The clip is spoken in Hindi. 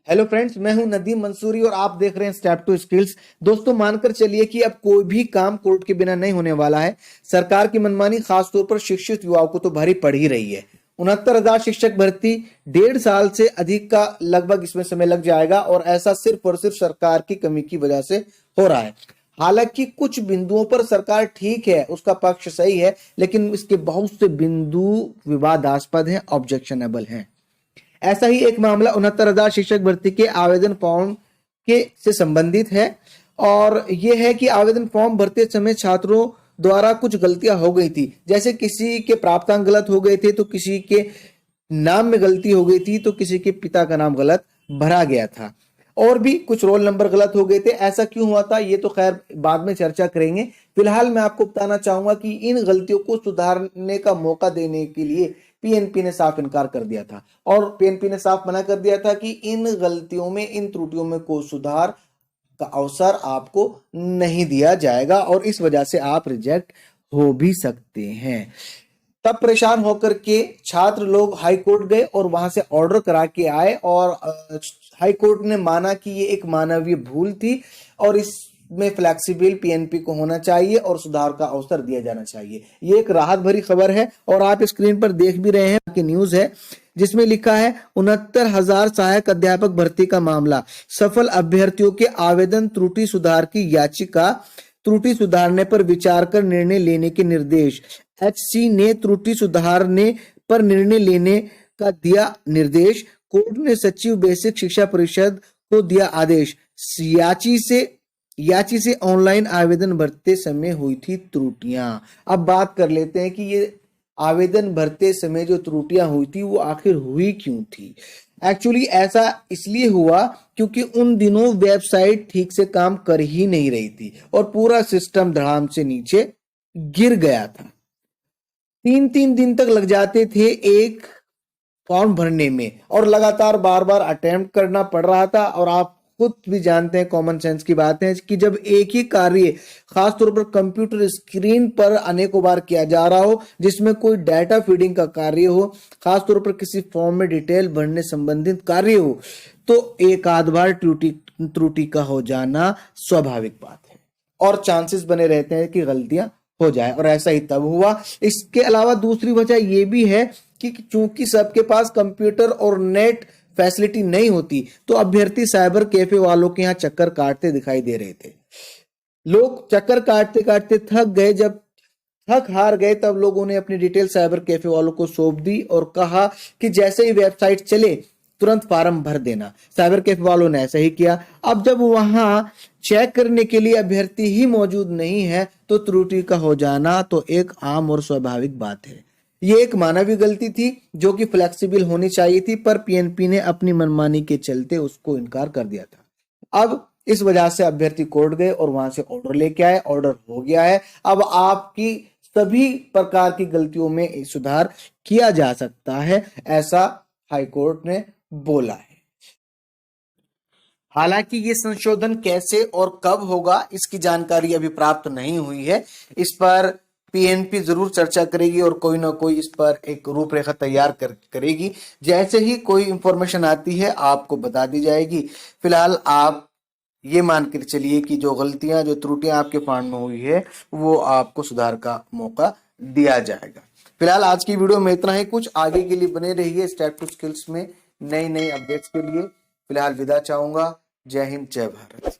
हेलो फ्रेंड्स, मैं हूं नदीम मंसूरी और आप देख रहे हैं स्टेप टू स्किल्स। दोस्तों, मानकर चलिए कि अब कोई भी काम कोर्ट के बिना नहीं होने वाला है। सरकार की मनमानी खासतौर पर शिक्षित युवाओं को तो भारी पड़ ही रही है। 69,000 शिक्षक भर्ती 1.5 साल से अधिक का लगभग इसमें समय लग जाएगा और ऐसा सिर्फ और सिर्फ सरकार की कमी की वजह से हो रहा है। हालांकि कुछ बिंदुओं पर सरकार ठीक है, उसका पक्ष सही है, लेकिन इसके बहुत से बिंदु विवादास्पद हैं, ऑब्जेक्शनेबल हैं। ऐसा ही एक मामला 69,000 शिक्षक भर्ती के आवेदन फॉर्म के से संबंधित है और यह है कि आवेदन फॉर्म भरते समय छात्रों द्वारा कुछ गलतियां हो गई थी। जैसे किसी के प्राप्तांक गलत हो गए थे, तो किसी के नाम में गलती हो गई थी, तो किसी के पिता का नाम गलत भरा गया था और भी कुछ रोल नंबर गलत हो गए थे। ऐसा क्यों हुआ था, ये तो खैर बाद में चर्चा करेंगे। फिलहाल मैं आपको बताना चाहूंगा कि इन गलतियों को सुधारने का मौका देने के लिए पीएनपी ने साफ इनकार कर दिया था और पीएनपी ने साफ मना कर दिया था कि इन गलतियों में, इन त्रुटियों में कोई सुधार का अवसर आपको नहीं दिया जाएगा और इस वजह से आप रिजेक्ट हो भी सकते हैं। तब परेशान होकर के छात्र लोग हाई कोर्ट गए और वहां से ऑर्डर करा के आए और हाई कोर्ट ने माना कि ये एक मानवीय भूल थी और इसमें फ्लेक्सिबल पीएनपी को होना चाहिए और सुधार का अवसर दिया जाना चाहिए। ये एक राहत भरी खबर है और आप स्क्रीन पर देख भी रहे हैं कि न्यूज है जिसमें लिखा है 69,000 सहायक अध्यापक भर्ती का मामला, सफल अभ्यर्थियों के आवेदन त्रुटि सुधार की याचिका, त्रुटि सुधारने पर विचार कर निर्णय लेने के निर्देश। एचसी ने त्रुटि सुधारने पर निर्णय लेने का दिया निर्देश। कोर्ट ने सचिव बेसिक शिक्षा परिषद को दिया आदेश। याची से ऑनलाइन आवेदन भरते समय हुई थी त्रुटियां। अब बात कर लेते हैं कि ये आवेदन भरते समय जो त्रुटियां हुई थी वो आखिर हुई क्यों थी। एक्चुअली ऐसा इसलिए हुआ क्योंकि उन दिनों वेबसाइट ठीक से काम कर ही नहीं रही थी और पूरा सिस्टम धड़ाम से नीचे गिर गया था। 3-3 दिन तक लग जाते थे एक फॉर्म भरने में और लगातार बार बार अटेम्प्ट करना पड़ रहा था। और आप खुद भी जानते हैं, कॉमन सेंस की बात है कि जब एक ही कार्य खासतौर पर कंप्यूटर स्क्रीन पर अनेकों बार किया जा रहा हो, जिसमें कोई डाटा फीडिंग का कार्य हो, खासतौर पर किसी फॉर्म में डिटेल भरने संबंधित कार्य हो, तो एक आध बार त्रुटि का हो जाना स्वाभाविक बात है और चांसेस बने रहते हैं कि गलतियां हो जाए और ऐसा ही तब हुआ। इसके अलावा दूसरी वजह यह भी है कि चूंकि सबके पास कंप्यूटर और नेट फैसिलिटी नहीं होती, तो अभ्यर्थी साइबर कैफे वालों के यहाँ चक्कर काटते दिखाई दे रहे थे। लोग चक्कर काटते काटते थक गए। जब थक हार गए तब लोगों ने अपनी डिटेल साइबर कैफे वालों को सौंप दी और कहा कि जैसे ही वेबसाइट चले तुरंत फॉर्म भर देना। साइबर कैफे वालों ने ऐसा ही किया। अब जब वहां चेक करने के लिए अभ्यर्थी ही मौजूद नहीं है, तो त्रुटि का हो जाना तो एक आम और स्वाभाविक बात है। ये एक मानवीय गलती थी जो कि फ्लेक्सिबल होनी चाहिए थी, पर पीएनपी ने अपनी मनमानी के चलते उसको इनकार कर दिया था। अब इस वजह से अभ्यर्थी कोर्ट गए और वहां से ऑर्डर लेके आए। ऑर्डर हो गया है। अब आपकी सभी प्रकार की गलतियों में सुधार किया जा सकता है, ऐसा हाईकोर्ट ने बोला है। हालांकि ये संशोधन कैसे और कब होगा, इसकी जानकारी अभी प्राप्त नहीं हुई है। इस पर पीएनपी जरूर चर्चा करेगी और कोई ना कोई इस पर एक रूपरेखा तैयार करेगी। जैसे ही कोई इंफॉर्मेशन आती है आपको बता दी जाएगी। फिलहाल आप ये मान कर चलिए कि जो गलतियां, जो त्रुटियां आपके फॉर्म में हुई है, वो आपको सुधार का मौका दिया जाएगा। फिलहाल आज की वीडियो में इतना ही। कुछ आगे के लिए बने रहिए स्टेप टू स्किल्स में नई नई अपडेट्स के लिए। फिलहाल विदा चाहूंगा। जय हिंद, जय भारत।